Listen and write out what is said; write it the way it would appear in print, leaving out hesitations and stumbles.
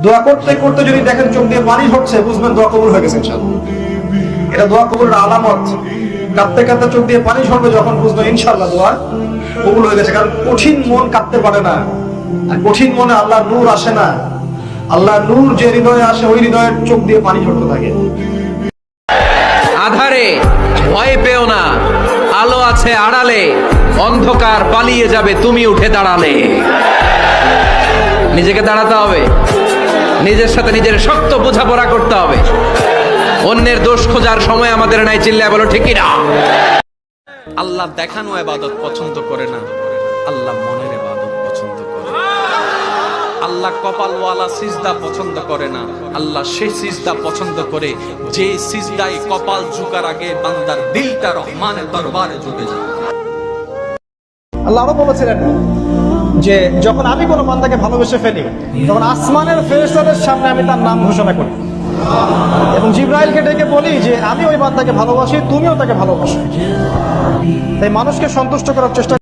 দোয়া করতে করতে যদি দেখেন চোখ দিয়ে পানি ঝরছে, বুঝবেন দোয়া কবুল হয়ে গেছে ইনশাআল্লাহ। এটা দোয়া কবুলের আলামত। কাঁদতে কাঁদতে চোখ দিয়ে পানি ঝরবে যখন, বুঝবেন ইনশাআল্লাহ দোয়া কবুল হয়ে গেছে। কারণ কঠিন মন কাঁদতে পারে না, আর কঠিন মনে আল্লাহর নূর আসে না। আল্লাহর নূর যে হৃদয়ে আসে, ওই হৃদয়ের চোখ দিয়ে পানি ঝরতে থাকে। আধারে ভয় পেও না, আলো আছে আড়ালে, অন্ধকার পালিয়ে যাবে তুমি উঠে দাঁড়ালে। নিজেকে দাঁড়াতে হবে, নিজের সাথে নিজের শক্ত বোঝাপড়া করতে হবে। অন্যের দোষ খোঁজার সময় আমাদের নাই, চিল্লায় বলো ঠিক না। আল্লাহ দেখানো ইবাদত পছন্দ করে না, আল্লাহ মনের ইবাদত পছন্দ করে। আল্লাহ কপালওয়ালা সিজদা পছন্দ করে না, আল্লাহ সেই সিজদা পছন্দ করে যে সিজদায় কপাল ঝুঁকার আগে বান্দার দিলটা রহমানের দরবারে ঝুঁকে যায়। আল্লাহ আরো বলেছিলেন যে যখন আমি কোনো বান্দাকে ভালোবেসে ফেলি, তখন আসমানের ফেরেশতাদের সামনে আমি তার নাম ঘোষণা করি এবং জিবরাইলকে ডেকে বলি যে আমি ওই বান্দাকে ভালোবাসি, তুমিও তাকে ভালোবাসো। তাই মানুষকে সন্তুষ্ট করার চেষ্টা